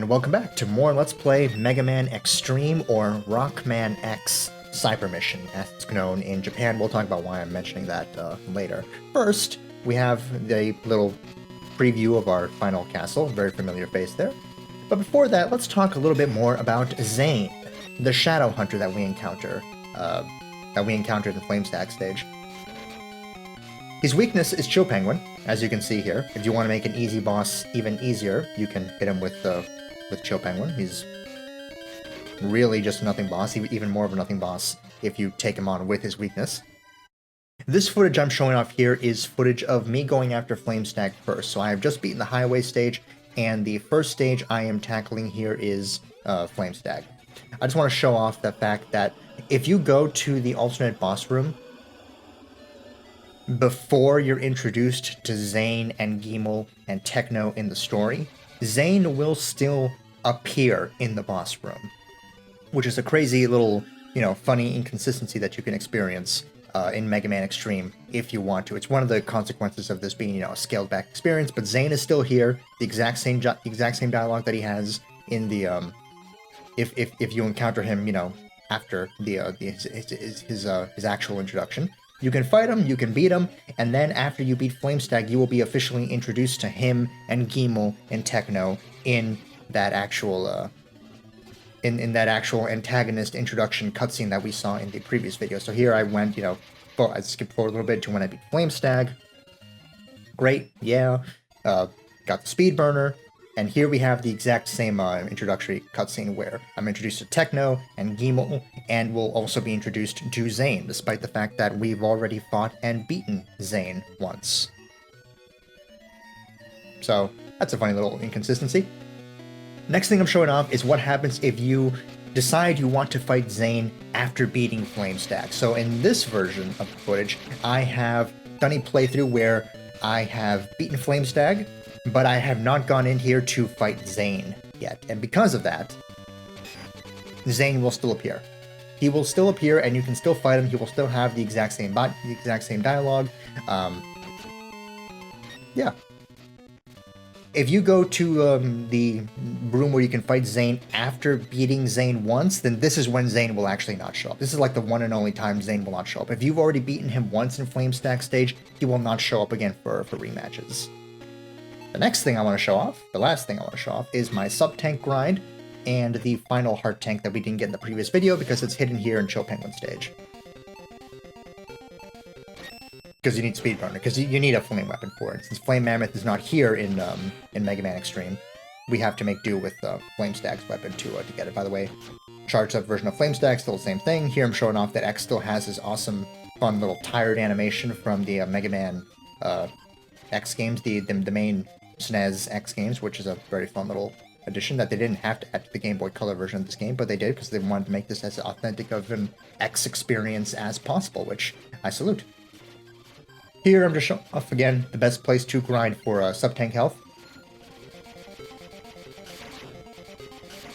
and welcome back to more Let's Play Mega Man Xtreme, or Rockman X Cyber Mission, as it's known in Japan. We'll talk about why I'm mentioning that later. First, we have the little preview of our final castle, very familiar face there. But before that, let's talk a little bit more about Zane, the Shadow Hunter that we encountered in the Flame Stack stage. His weakness is Chill Penguin, as you can see here. If you want to make an easy boss even easier, you can hit him with Chill Penguin. He's really just a nothing boss, even more of a nothing boss if you take him on with his weakness. This footage I'm showing off here is footage of me going after Flame Stack first. So I have just beaten the highway stage, and the first stage I am tackling here is Flame Stack. I just want to show off the fact that if you go to the alternate boss room before you're introduced to Zane and Gimel and Techno in the story, Zane will still appear in the boss room, which is a crazy little, funny inconsistency that you can experience in Mega Man Xtreme if you want to. It's one of the consequences of this being, a scaled back experience, but Zane is still here, the exact same dialogue that he has in the, if you encounter him, after his actual introduction. You can fight him, you can beat him, and then after you beat Flamestag, you will be officially introduced to him and Gimel and Techno in that actual in that actual antagonist introduction cutscene that we saw in the previous video. So here I went, I skipped forward a little bit to when I beat Flamestag. Great, yeah. Got the speed burner. And here we have the exact same introductory cutscene where I'm introduced to Techno and Gimel, and will also be introduced to Zane, despite the fact that we've already fought and beaten Zane once. So, that's a funny little inconsistency. Next thing I'm showing off is what happens if you decide you want to fight Zane after beating Flamestack. So in this version of the footage, I have done a playthrough where I have beaten Flamestag, but I have not gone in here to fight Zane yet. And because of that, Zane will still appear. He will still appear, and you can still fight him. He will still have the exact same dialogue. Yeah. If you go to the room where you can fight Zane after beating Zane once, then this is when Zane will actually not show up. This is like the one and only time Zane will not show up. If you've already beaten him once in Flamestack stage, he will not show up again for rematches. The next thing I want to show off, the last thing I want to show off, is my sub-tank grind and the final heart tank that we didn't get in the previous video because it's hidden here in Chill Penguin stage. Because you need speed burner, because you need a flame weapon for it. Since Flame Mammoth is not here in Mega Man Xtreme, we have to make do with Flamestack's weapon to get it. By the way, charged up version of Flamestack, still the same thing. Here I'm showing off that X still has his awesome, fun little tired animation from the Mega Man X games, the main SNES X games, which is a very fun little addition that they didn't have to add to the Game Boy Color version of this game, but they did because they wanted to make this as authentic of an X experience as possible, which I salute. Here I'm just showing off again the best place to grind for sub-tank health.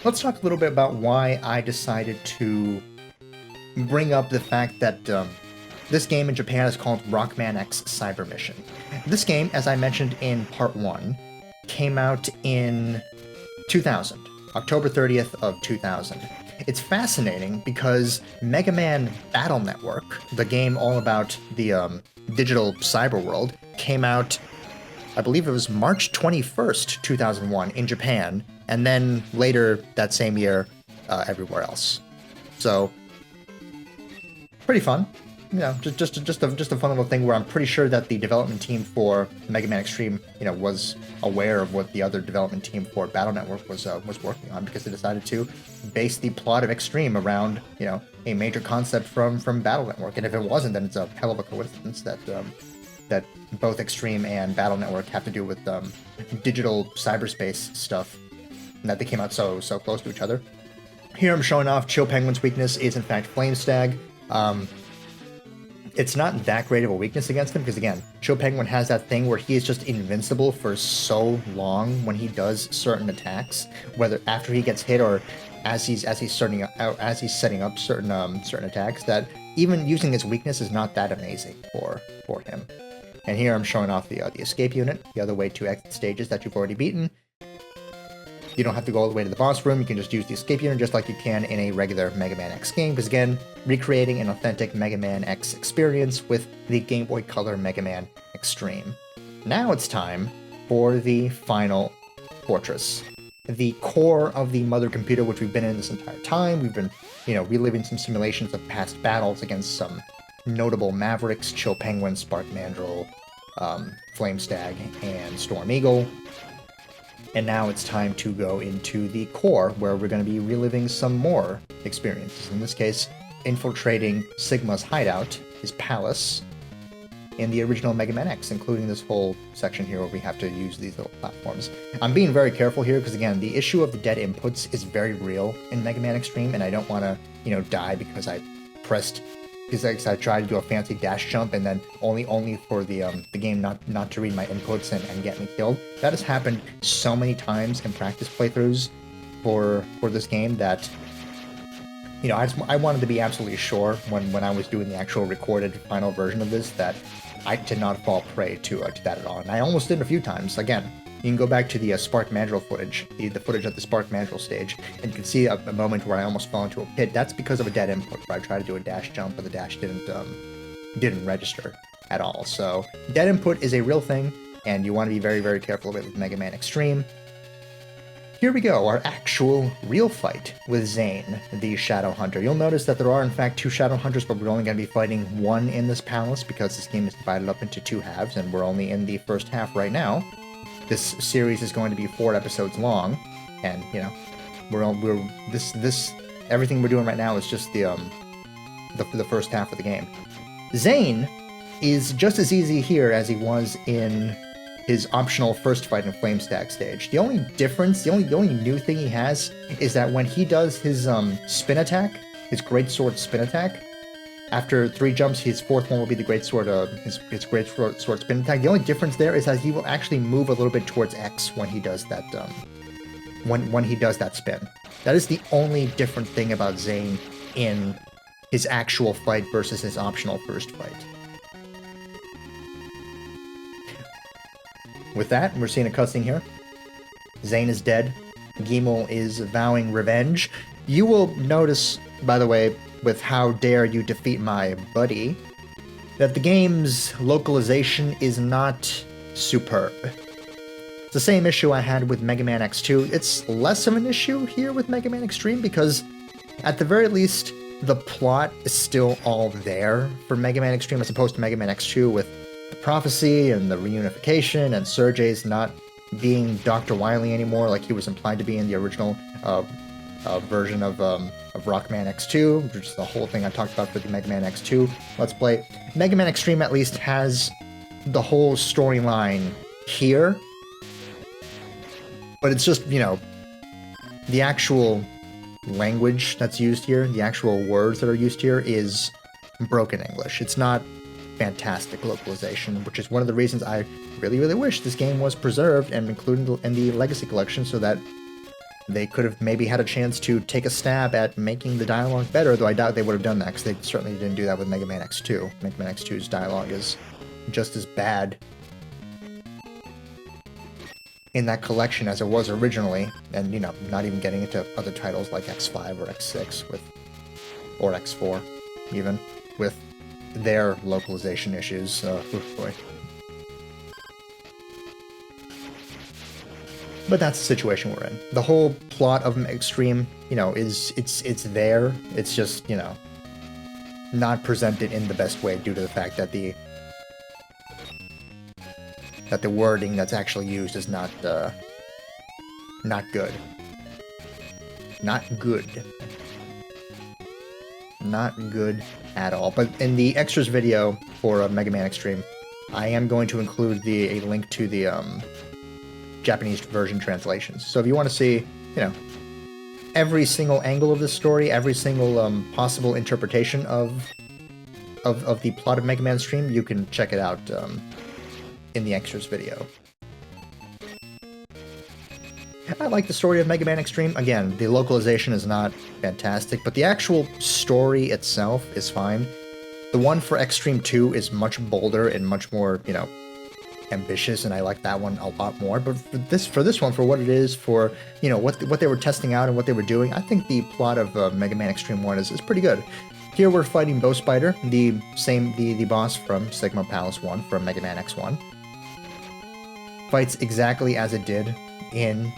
Let's talk a little bit about why I decided to bring up the fact that this game in Japan is called Rockman X Cyber Mission. This game, as I mentioned in part 1, came out in 2000, October 30th of 2000. It's fascinating because Mega Man Battle Network, the game all about the digital cyber world, came out, I believe it was March 21st, 2001 in Japan, and then later that same year everywhere else. So, pretty fun. Just a fun little thing where I'm pretty sure that the development team for Mega Man Xtreme, was aware of what the other development team for Battle Network was working on, because they decided to base the plot of Xtreme around, a major concept from Battle Network. And if it wasn't, then it's a hell of a coincidence that that both Xtreme and Battle Network have to do with digital cyberspace stuff, and that they came out so close to each other. Here I'm showing off Chill Penguin's weakness is in fact Flamestag. It's not that great of a weakness against him, because again, Chill Penguin has that thing where he is just invincible for so long when he does certain attacks, whether after he gets hit or as he's setting up certain attacks, that even using his weakness is not that amazing for him. And here I'm showing off the escape unit, the other way to exit stages that you've already beaten. You don't have to go all the way to the boss room, you can just use the escape unit just like you can in a regular Mega Man X game, because again, recreating an authentic Mega Man X experience with the Game Boy Color Mega Man Xtreme. Now it's time for the final fortress. The core of the mother computer, which we've been in this entire time. We've been, reliving some simulations of past battles against some notable Mavericks, Chill Penguin, Spark Mandrill, Flame Stag, and Storm Eagle. And now it's time to go into the core, where we're going to be reliving some more experiences. In this case, infiltrating Sigma's hideout, his palace, in the original Mega Man X, including this whole section here where we have to use these little platforms. I'm being very careful here because, again, the issue of the dead inputs is very real in Mega Man Xtreme, and I don't want to, die because I pressed... Because I tried to do a fancy dash jump and then only for the game not to read my inputs and get me killed. That has happened so many times in practice playthroughs for this game that I wanted to be absolutely sure when I was doing the actual recorded final version of this that I did not fall prey to that at all. And I almost did a few times. Again, you can go back to the Spark Mandrill footage, the footage of the Spark Mandrill stage, and you can see a moment where I almost fell into a pit. That's because of a dead input, where I tried to do a dash jump, but the dash didn't register at all. So dead input is a real thing, and you want to be very, very careful of it with Mega Man Xtreme. Here we go, our actual real fight with Zane, the Shadow Hunter. You'll notice that there are in fact 2 Shadow Hunters, but we're only going to be fighting one in this palace because this game is divided up into 2 halves, and we're only in the first half right now. This series is going to be 4 episodes long, and everything we're doing right now is just the first half of the game. Zane is just as easy here as he was in his optional first fight in Flame Stag stage. The only difference, the only new thing he has is that when he does his spin attack, his great sword spin attack, after 3 jumps, his 4th one will be the great sword, his great sword spin attack. The only difference there is that he will actually move a little bit towards X when he does that when he does that spin. That is the only different thing about Zane in his actual fight versus his optional first fight. With that, we're seeing a cutscene here. Zane is dead. Gimel is vowing revenge. You will notice, by the way, with How Dare You Defeat My Buddy, that the game's localization is not superb. It's the same issue I had with Mega Man X2. It's less of an issue here with Mega Man Xtreme because, at the very least, the plot is still all there for Mega Man Xtreme as opposed to Mega Man X2 with the prophecy and the reunification and Sergei's not being Dr. Wily anymore like he was implied to be in the original version of Rockman X2, which is the whole thing I talked about for the Mega Man X2 Let's Play. Mega Man Xtreme at least has the whole storyline here, but it's just, the actual language that's used here, the actual words that are used here is broken English. It's not fantastic localization, which is one of the reasons I really, really wish this game was preserved and included in the Legacy Collection so that they could have maybe had a chance to take a stab at making the dialogue better, though I doubt they would have done that, because they certainly didn't do that with Mega Man X2. Mega Man X2's dialogue is just as bad in that collection as it was originally, and, not even getting into other titles like X5 or X6 or X4, even, with their localization issues. Boy. But that's the situation we're in. The whole plot of Xtreme, it's there. It's just, not presented in the best way due to the fact that the wording that's actually used is not good. Not good. Not good at all. But in the extras video for Mega Man Xtreme, I am going to include a link to the Japanese version translations. So if you want to see, every single angle of this story, every single possible interpretation of the plot of Mega Man Xtreme, you can check it out in the extras video. I like the story of Mega Man Xtreme. Again, the localization is not fantastic, but the actual story itself is fine. The one for Xtreme 2 is much bolder and much more, ambitious, and I like that one a lot more. But for this one, for what it is, for what they were testing out and what they were doing, I think the plot of Mega Man Xtreme 1 is pretty good. Here we're fighting Bow Spider, the boss from Sigma Palace 1 from Mega Man X1. Fights exactly as it did in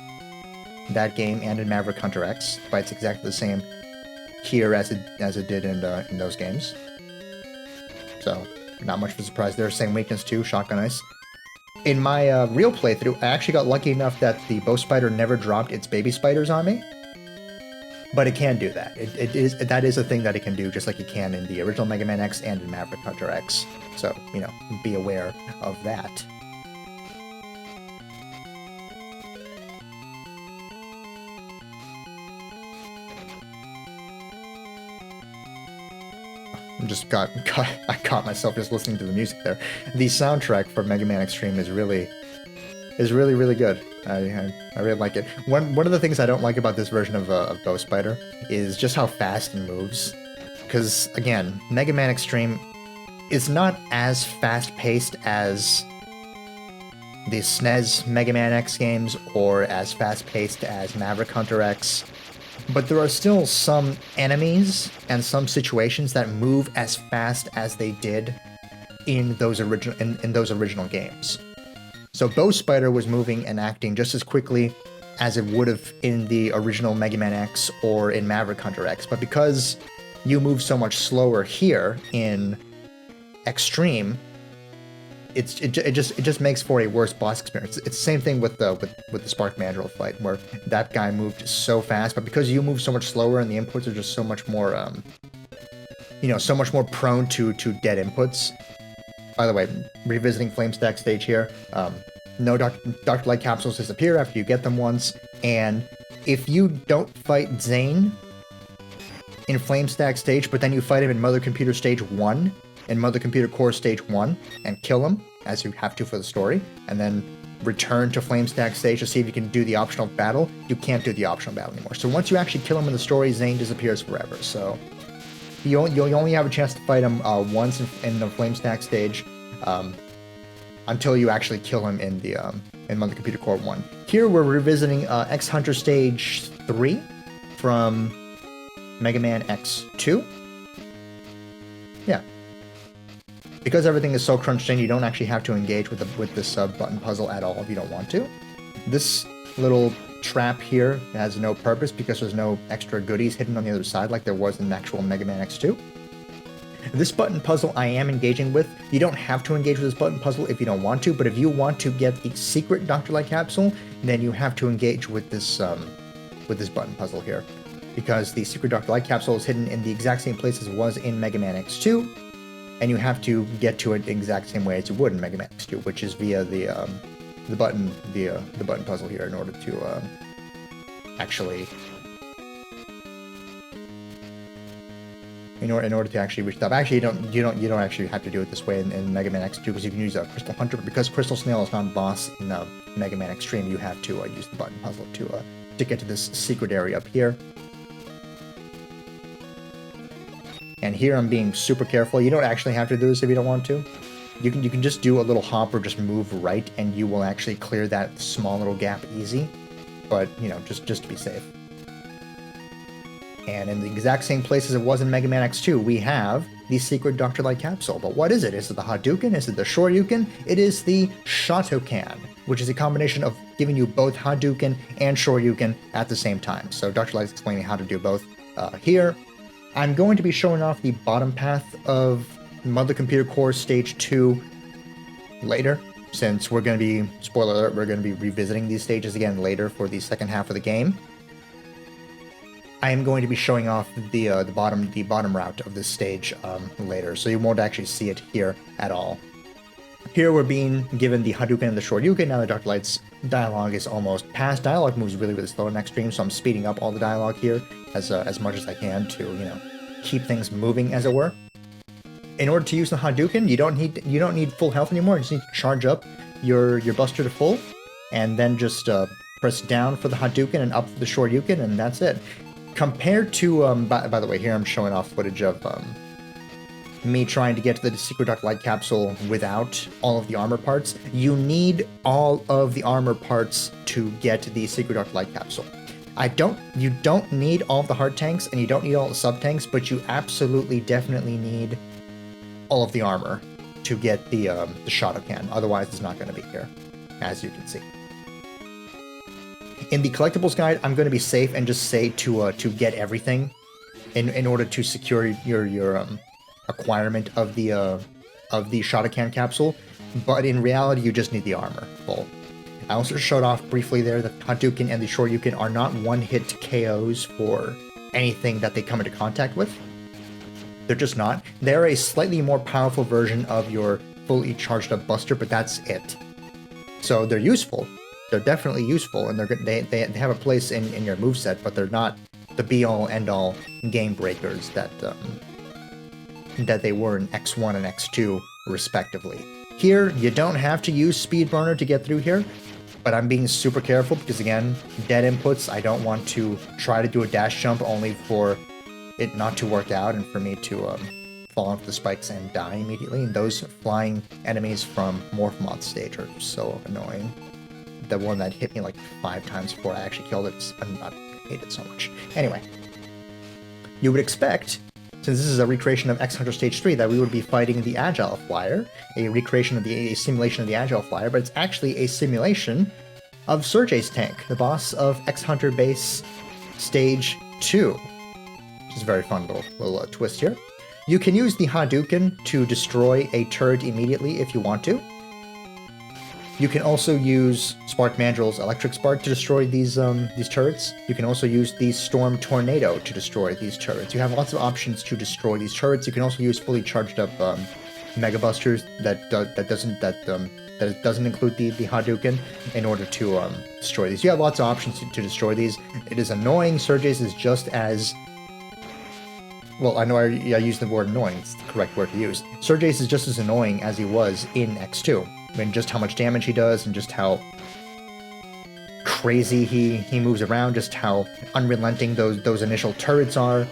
that game and in Maverick Hunter X. Fights exactly the same here as it did in those games. So not much of a surprise there. Same weakness too, Shotgun Ice. In my real playthrough, I actually got lucky enough that the Bow Spider never dropped its baby spiders on me. But it can do that. That is a thing that it can do, just like it can in the original Mega Man X and in Maverick Hunter X. So, be aware of that. I caught myself just listening to the music there. The soundtrack for Mega Man Xtreme is really good. I really like it. One of the things I don't like about this version of Bow Spider is just how fast it moves. Because again, Mega Man Xtreme is not as fast-paced as the SNES Mega Man X games or as fast-paced as Maverick Hunter X. But there are still some enemies and some situations that move as fast as they did in those original games. So Bow Spider was moving and acting just as quickly as it would have in the original Mega Man X or in Maverick Hunter X. But because you move so much slower here in Xtreme, it just makes for a worse boss experience. It's the same thing with the Spark Mandrill fight, where that guy moved so fast, but because you move so much slower and the inputs are just so much more, so much more prone to dead inputs. By the way, revisiting Flame Stack stage here, no Dr. Light capsules disappear after you get them once, and if you don't fight Zane in Flame Stack stage, but then you fight him in Mother Computer stage 1, in Mother Computer Core stage 1, and kill him, as you have to for the story, and then return to Flame Stack stage to see if you can do the optional battle, you can't do the optional battle anymore. So once you actually kill him in the story, Zane disappears forever, so you only have a chance to fight him once in the Flame Stack stage, until you actually kill him in Mother Computer Core 1. Here we're revisiting X Hunter Stage 3 from Mega Man X2. Yeah. Because everything is so crunched in, you don't actually have to engage with this button puzzle at all if you don't want to. This little trap here has no purpose because there's no extra goodies hidden on the other side like there was in the actual Mega Man X2. This button puzzle I am engaging with. You don't have to engage with this button puzzle if you don't want to, but if you want to get the secret Dr. Light capsule, then you have to engage with this button puzzle here. Because the secret Dr. Light capsule is hidden in the exact same place as it was in Mega Man X2, and you have to get to it the exact same way as you would in Mega Man X2, which is via the button puzzle here in order to actually in order to actually reach the top. Actually, you don't actually have to do it this way in Mega Man X2 because you can use a Crystal Hunter, but because Crystal Snail is not a boss in Mega Man Xtreme, you have to use the button puzzle to get to this secret area up here. And here I'm being super careful. You don't actually have to do this if you don't want to. You can just do a little hop or just move right, and you will actually clear that small little gap easy. But just to be safe. And in the exact same place as it was in Mega Man X2, we have the secret Dr. Light capsule. But what is it? Is it the Hadouken? Is it the Shoryuken? It is the Shotokan, which is a combination of giving you both Hadouken and Shoryuken at the same time. So Dr. Light is explaining how to do both here. I'm going to be showing off the bottom path of Mother Computer Core Stage 2 later, since we're going to be, spoiler alert, we're going to be revisiting these stages again later for the second half of the game. I am going to be showing off the bottom route of this stage later, so you won't actually see it here at all. Here we're being given the Hadouken and the Shoryuken. Now the Dr. Light's dialogue is almost past. Dialogue moves really, really slow in Xtreme, so I'm speeding up all the dialogue here as much as I can to, keep things moving, as it were. In order to use the Hadouken, you don't need full health anymore. You just need to charge up your Buster to full, and then just press down for the Hadouken and up for the Shoryuken, and that's it. Compared to, by the way, here I'm showing off footage of me trying to get to the Secret Dark Light Capsule without all of the armor parts. You need all of the armor parts to get the Secret Dark Light Capsule. You don't need all of the hard tanks, and you don't need all the sub-tanks, but you absolutely, definitely need all of the armor to get the Shotokan. Otherwise, it's not going to be here, as you can see. In the collectibles guide, I'm going to be safe and just say to get everything in order to secure your acquirement of the Shotokan capsule. But in reality, you just need the armor full. I also showed off briefly there that Hadouken and the Shoryuken are not one-hit KOs for anything that they come into contact with. They're just not. They're a slightly more powerful version of your fully charged up Buster, but that's it. So they're useful. They're definitely useful, and they have a place in your moveset, but they're not the be-all, end-all game breakers that they were in X1 and X2, respectively. Here, you don't have to use Speed Burner to get through here, but I'm being super careful because, again, dead inputs. I don't want to try to do a dash jump only for it not to work out and for me to fall onto the spikes and die immediately. And those flying enemies from Morph Moth stage are so annoying. The one that hit me like 5 times before I actually killed it, I hate it so much. Anyway, you would expect, since this is a recreation of X Hunter Stage 3, that we would be fighting the Agile Flyer, a recreation of a simulation of the Agile Flyer, but it's actually a simulation of Sergei's tank, the boss of X Hunter Base Stage 2. Which is a very fun little twist here. You can use the Hadouken to destroy a turret immediately if you want to. You can also use Spark Mandrill's Electric Spark to destroy these turrets. You can also use the Storm Tornado to destroy these turrets. You have lots of options to destroy these turrets. You can also use fully charged up Mega Busters that doesn't include the Hadouken in order to destroy these. You have lots of options to destroy these. It is annoying. Sergei's is just as... Well, I know I used the word annoying. It's the correct word to use. Sergei's is just as annoying as he was in X2. I mean, just how much damage he does and just how crazy he moves around, just how unrelenting those initial turrets are.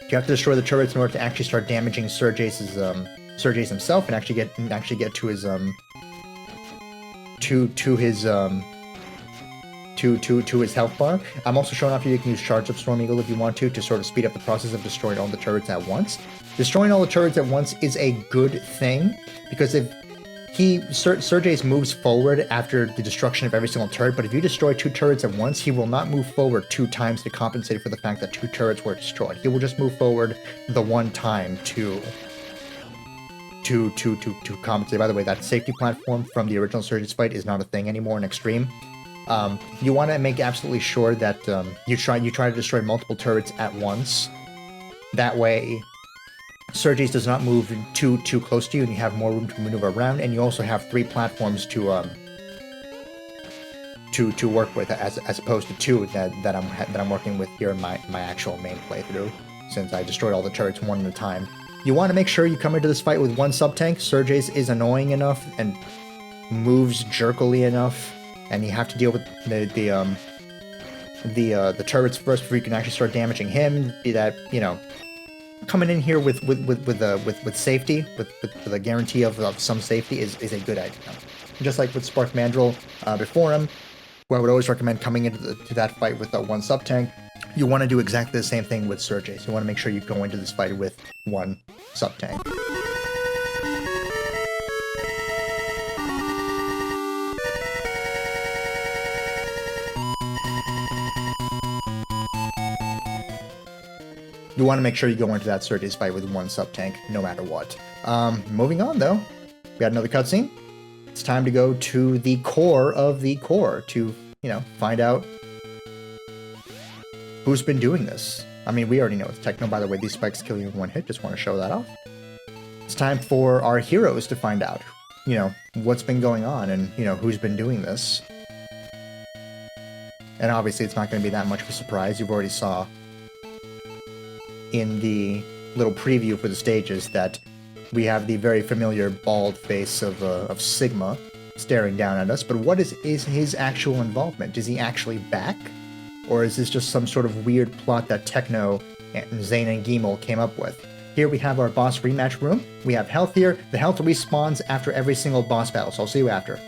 You have to destroy the turrets in order to actually start damaging Sergei's himself and actually get to his to his health bar. I'm also showing off you can use Charge Up Storm Eagle if you want to sort of speed up the process of destroying all the turrets at once. Destroying all the turrets at once is a good thing, because if Sergei's moves forward after the destruction of every single turret, but if you destroy 2 turrets at once, he will not move forward 2 times to compensate for the fact that 2 turrets were destroyed. He will just move forward the 1 time to compensate. By the way, that safety platform from the original Sergei's fight is not a thing anymore in Xtreme. You want to make absolutely sure that you try to destroy multiple turrets at once. That way, Sergei's does not move too close to you, and you have more room to maneuver around. And you also have 3 platforms to work with, as opposed to 2 that I'm working with here in my actual main playthrough, since I destroyed all the turrets 1 at a time. You want to make sure you come into this fight with 1 sub-tank. Sergei's is annoying enough and moves jerkily enough, and you have to deal with the turrets first before you can actually start damaging him. Be that, you know, coming in here with safety, with a guarantee of some safety is a good idea. Just like with Spark Mandrill before him, who I would always recommend coming into that fight with 1 sub-tank, you want to do exactly the same thing with Sergei. So you want to make sure you go into this fight with 1 sub-tank. You want to make sure you go into that Sergei's fight with 1 sub-tank, no matter what. Moving on, though. We got another cutscene. It's time to go to the core of the core to, you know, find out who's been doing this. I mean, we already know it's Techno. By the way, these spikes kill you in 1 hit. Just want to show that off. It's time for our heroes to find out, you know, what's been going on and, you know, who's been doing this. And obviously, it's not going to be that much of a surprise. You've already saw in the little preview for the stages that we have the very familiar bald face of Sigma staring down at us. But what is his actual involvement? Is he actually back? Or is this just some sort of weird plot that Techno and Zane and Gimel came up with? Here we have our boss rematch room. We have health here. The health respawns after every single boss battle, so I'll see you after.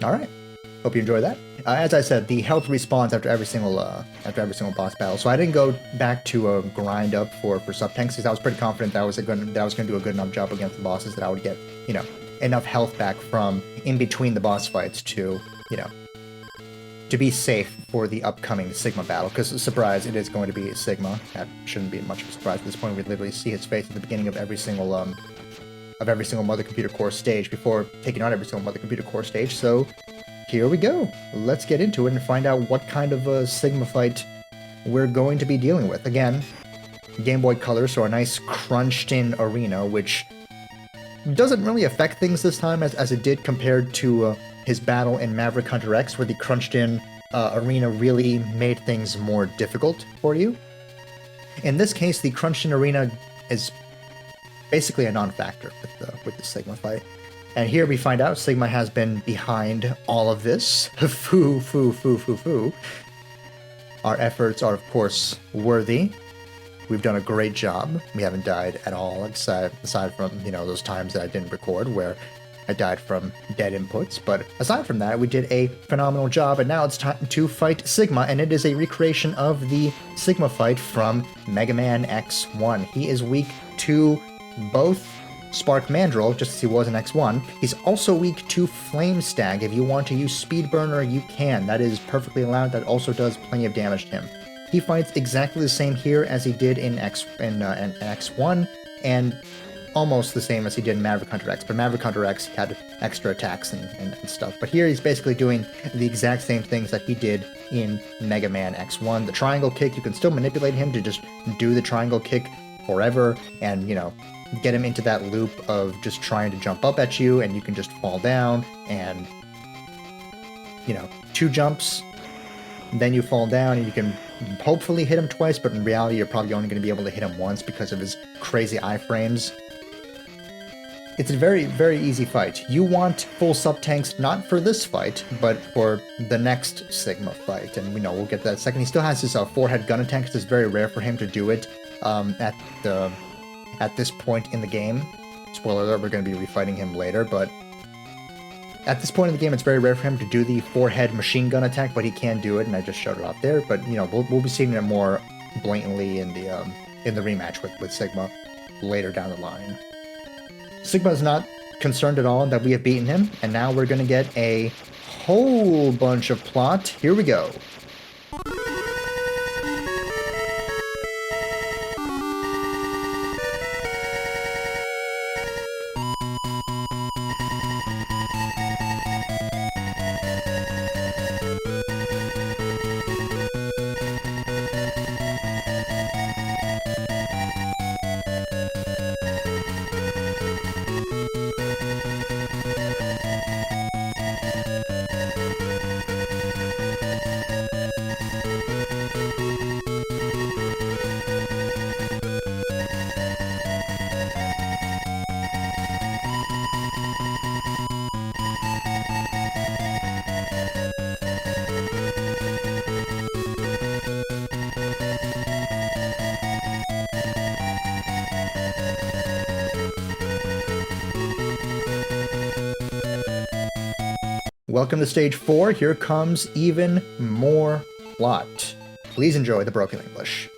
Alright, hope you enjoy that. As I said, the health respawns after every single boss battle, so I didn't go back to grind up for sub-tanks, because I was pretty confident that I was going to do a good enough job against the bosses that I would get, you know, enough health back from in between the boss fights to, you know, to be safe for the upcoming Sigma battle, because, surprise, it is going to be Sigma. That shouldn't be much of a surprise at this point. We literally see his face at the beginning of every single Mother Computer Core stage before taking on every single Mother Computer Core stage, so here we go. Let's get into it and find out what kind of a Sigma fight we're going to be dealing with. Again, Game Boy Color, so a nice crunched-in arena, which doesn't really affect things this time as it did compared to his battle in Maverick Hunter X, where the crunched-in arena really made things more difficult for you. In this case, the crunched-in arena is basically a non-factor with the Sigma fight. And here we find out Sigma has been behind all of this. Foo. Our efforts are, of course, worthy. We've done a great job. We haven't died at all, aside from, you know, those times that I didn't record where I died from dead inputs. But aside from that, we did a phenomenal job, and now it's time to fight Sigma, and it is a recreation of the Sigma fight from Mega Man X1. He is weak to both Spark Mandrill, just as he was in X1. He's also weak to Flame Stag. If you want to use Speed Burner, you can. That is perfectly allowed. That also does plenty of damage to him. He fights exactly the same here as he did in X1, and almost the same as he did in Maverick Hunter X. But Maverick Hunter X had extra attacks and stuff. But here he's basically doing the exact same things that he did in Mega Man X1. The triangle kick, you can still manipulate him to just do the triangle kick forever, and, you know, get him into that loop of just trying to jump up at you, and you can just fall down, and, you know, 2 jumps, then you fall down, and you can hopefully hit him twice, but in reality you're probably only going to be able to hit him once because of his crazy iframes. It's a very, very easy fight. You want full sub-tanks, not for this fight, but for the next Sigma fight, and, you know, we'll get to that in a second. He still has his forehead gun attack, because it's very rare for him to do it at this point in the game. Spoiler alert, we're going to be refighting him later, but at this point in the game, it's very rare for him to do the forehead machine gun attack, but he can do it, and I just showed it off there. But, you know, we'll be seeing it more blatantly in the rematch with Sigma later down the line. Sigma's not concerned at all that we have beaten him, and now we're going to get a whole bunch of plot. Here we go. welcome to stage 4. Here comes even more plot. Please enjoy the broken English.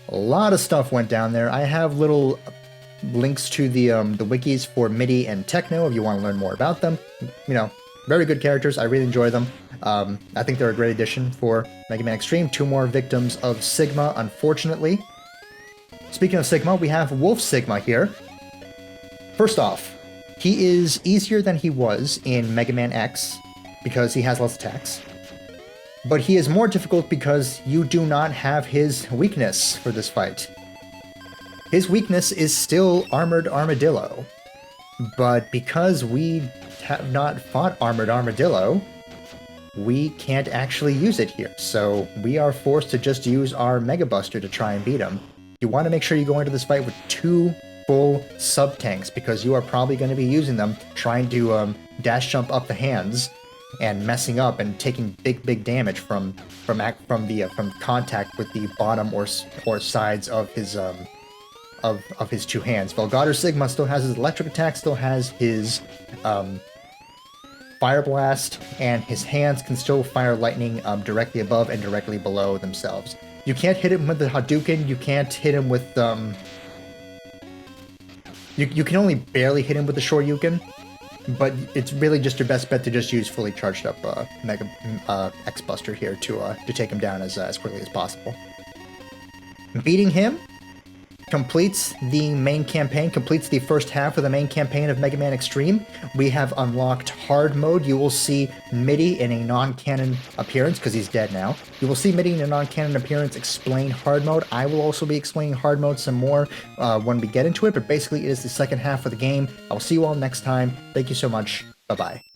A lot of stuff went down there. I have little links to the wikis for MIDI and Techno if you want to learn more about them. You know, very good characters. I really enjoy them. I think they're a great addition for Mega Man Xtreme. 2 more victims of Sigma, unfortunately. Speaking of Sigma, we have Wolf Sigma here. First off, he is easier than he was in Mega Man X because he has less attacks. But he is more difficult because you do not have his weakness for this fight. His weakness is still Armored Armadillo. But because we have not fought Armored Armadillo, we can't actually use it here. So we are forced to just use our Mega Buster to try and beat him. You want to make sure you go into this fight with 2 full sub-tanks because you are probably going to be using them trying to dash jump up the hands and messing up and taking big damage from contact with the bottom or sides of his of his 2 hands. While GATOR Sigma still has his electric attack, still has his Fire Blast, and his hands can still fire lightning directly above and directly below themselves. You can't hit him with the Hadouken. You can't hit him with you can only barely hit him with the Shoryuken. But it's really just your best bet to just use fully charged up Mega X Buster here to take him down as quickly as possible. Beating him completes the main campaign, completes the first half of the main campaign of Mega Man Xtreme. We have unlocked Hard Mode. You will see MIDI in a non-canon appearance, because he's dead now. You will see MIDI in a non-canon appearance explain Hard Mode. I will also be explaining Hard Mode some more when we get into it, but basically it is the second half of the game. I will see you all next time. Thank you so much. Bye-bye.